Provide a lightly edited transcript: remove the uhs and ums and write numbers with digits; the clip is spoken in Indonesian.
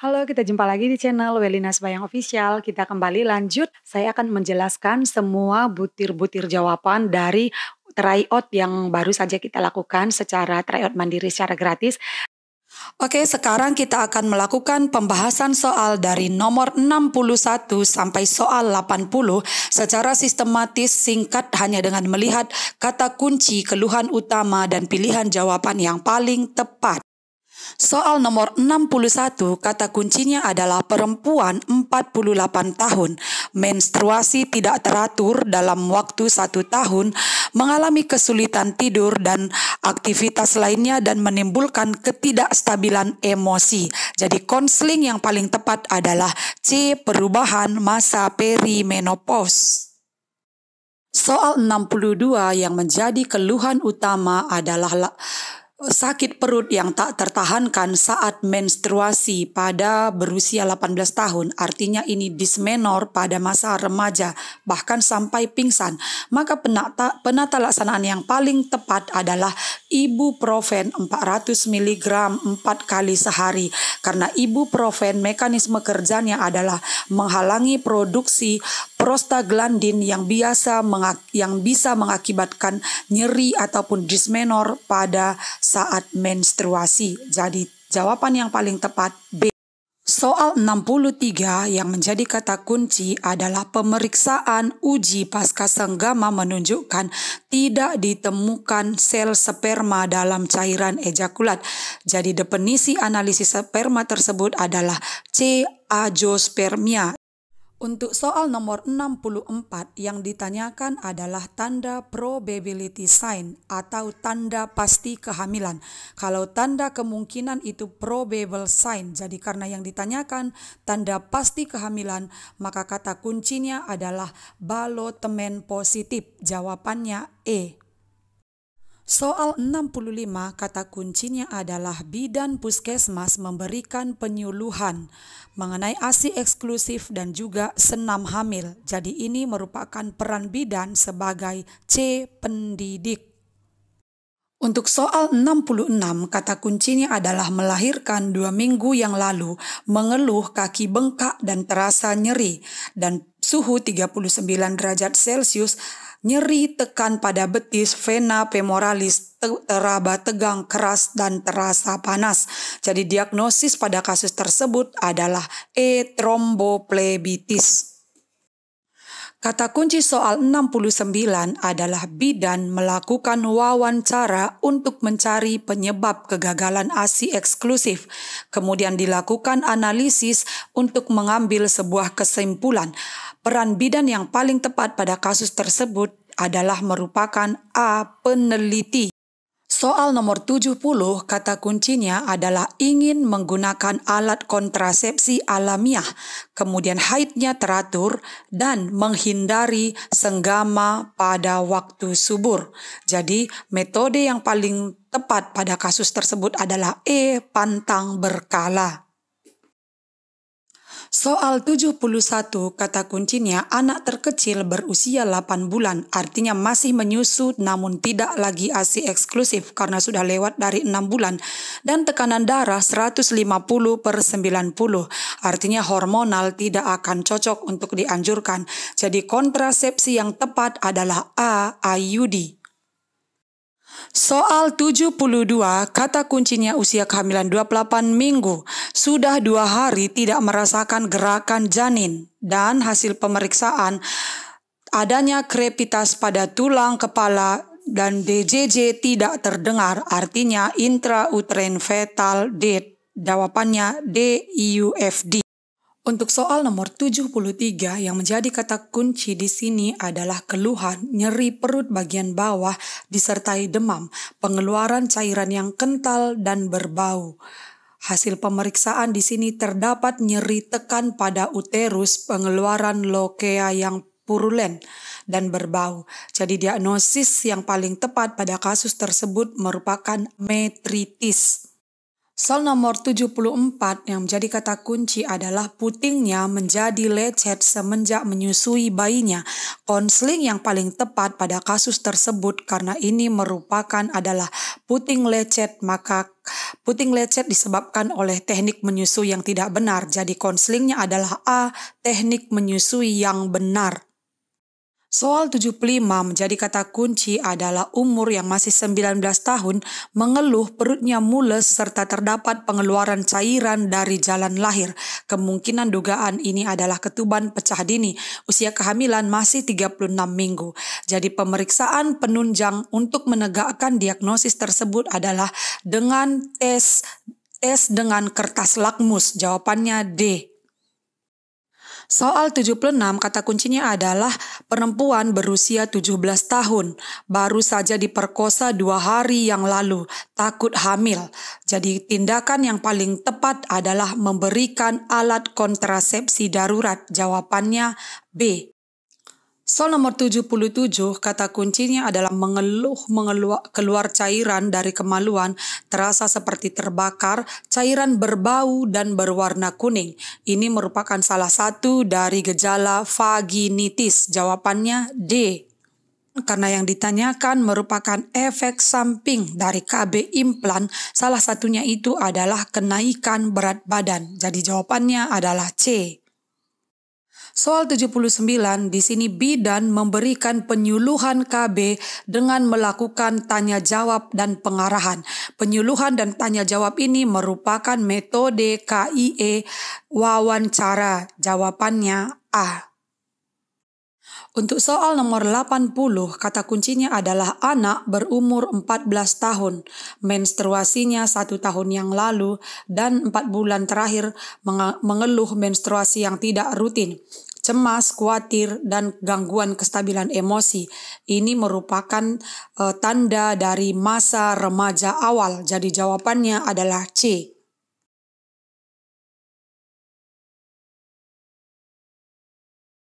Halo, kita jumpa lagi di channel Welinas Bayang Official. Kita kembali lanjut. Saya akan menjelaskan semua butir-butir jawaban dari tryout yang baru saja kita lakukan secara tryout mandiri secara gratis. Oke, sekarang kita akan melakukan pembahasan soal dari nomor 61 sampai soal 80 secara sistematis singkat hanya dengan melihat kata kunci, keluhan utama, dan pilihan jawaban yang paling tepat. Soal nomor 61, kata kuncinya adalah perempuan 48 tahun, menstruasi tidak teratur dalam waktu 1 tahun, mengalami kesulitan tidur dan aktivitas lainnya dan menimbulkan ketidakstabilan emosi. Jadi konseling yang paling tepat adalah C, perubahan masa perimenopause. Soal 62 yang menjadi keluhan utama adalah sakit perut yang tak tertahankan saat menstruasi pada berusia 18 tahun, artinya ini dismenor pada masa remaja, bahkan sampai pingsan. Maka penata laksanaan yang paling tepat adalah ibuprofen 400 mg 4 kali sehari. Karena ibuprofen mekanisme kerjanya adalah menghalangi produksi prostaglandin yang bisa mengakibatkan nyeri ataupun dismenor pada saat menstruasi. Jadi jawaban yang paling tepat B. Soal 63 yang menjadi kata kunci adalah pemeriksaan uji pasca senggama menunjukkan tidak ditemukan sel sperma dalam cairan ejakulat. Jadi definisi analisis sperma tersebut adalah C, azoospermia. Untuk soal nomor 64 yang ditanyakan adalah tanda probability sign atau tanda pasti kehamilan. Kalau tanda kemungkinan itu probable sign, jadi karena yang ditanyakan tanda pasti kehamilan, maka kata kuncinya adalah balotemen positif. Jawabannya E. Soal 65 kata kuncinya adalah bidan puskesmas memberikan penyuluhan mengenai ASI eksklusif dan juga senam hamil. Jadi ini merupakan peran bidan sebagai C, pendidik. Untuk soal 66, kata kuncinya adalah melahirkan 2 minggu yang lalu, mengeluh kaki bengkak dan terasa nyeri, dan suhu 39 derajat Celcius, nyeri tekan pada betis, vena femoralis, teraba tegang keras dan terasa panas. Jadi diagnosis pada kasus tersebut adalah E, tromboplebitis. Kata kunci soal 69 adalah bidan melakukan wawancara untuk mencari penyebab kegagalan ASI eksklusif. Kemudian dilakukan analisis untuk mengambil sebuah kesimpulan. Peran bidan yang paling tepat pada kasus tersebut adalah merupakan A, peneliti. Soal nomor 70, kata kuncinya adalah ingin menggunakan alat kontrasepsi alamiah, kemudian haidnya teratur, dan menghindari senggama pada waktu subur. Jadi metode yang paling tepat pada kasus tersebut adalah E, pantang berkala. Soal 71, kata kuncinya anak terkecil berusia 8 bulan, artinya masih menyusu namun tidak lagi ASI eksklusif karena sudah lewat dari 6 bulan, dan tekanan darah 150/90, artinya hormonal tidak akan cocok untuk dianjurkan. Jadi kontrasepsi yang tepat adalah A, IUD. Soal 72, kata kuncinya usia kehamilan 28 minggu, sudah 2 hari tidak merasakan gerakan janin, dan hasil pemeriksaan adanya krepitas pada tulang kepala dan DJJ tidak terdengar, artinya intrauterine fetal death. Jawabannya D, IUFD. Untuk soal nomor 73 yang menjadi kata kunci di sini adalah keluhan, nyeri perut bagian bawah disertai demam, pengeluaran cairan yang kental dan berbau. Hasil pemeriksaan di sini terdapat nyeri tekan pada uterus, pengeluaran lokea yang purulen dan berbau. Jadi diagnosis yang paling tepat pada kasus tersebut merupakan metritis. Soal nomor 74 yang menjadi kata kunci adalah putingnya menjadi lecet semenjak menyusui bayinya. Konseling yang paling tepat pada kasus tersebut karena ini merupakan adalah puting lecet, maka puting lecet disebabkan oleh teknik menyusui yang tidak benar. Jadi konselingnya adalah A, teknik menyusui yang benar. Soal 75 menjadi kata kunci adalah umur yang masih 19 tahun, mengeluh perutnya mules serta terdapat pengeluaran cairan dari jalan lahir. Kemungkinan dugaan ini adalah ketuban pecah dini. Usia kehamilan masih 36 minggu. Jadi pemeriksaan penunjang untuk menegakkan diagnosis tersebut adalah dengan tes dengan kertas lakmus. Jawabannya D. Soal 76 kata kuncinya adalah perempuan berusia 17 tahun, baru saja diperkosa 2 hari yang lalu, takut hamil. Jadi tindakan yang paling tepat adalah memberikan alat kontrasepsi darurat. Jawabannya B. Soal nomor 77, kata kuncinya adalah keluar cairan dari kemaluan, terasa seperti terbakar, cairan berbau dan berwarna kuning. Ini merupakan salah satu dari gejala vaginitis. Jawabannya D. Karena yang ditanyakan merupakan efek samping dari KB implan, salah satunya itu adalah kenaikan berat badan. Jadi jawabannya adalah C. Soal 79, di sini bidan memberikan penyuluhan KB dengan melakukan tanya jawab dan pengarahan. Penyuluhan dan tanya jawab ini merupakan metode KIE wawancara. Jawabannya A. Untuk soal nomor 80, kata kuncinya adalah anak berumur 14 tahun, menstruasinya 1 tahun yang lalu, dan 4 bulan terakhir mengeluh menstruasi yang tidak rutin, cemas, khawatir, dan gangguan kestabilan emosi. Ini merupakan tanda dari masa remaja awal, jadi jawabannya adalah C.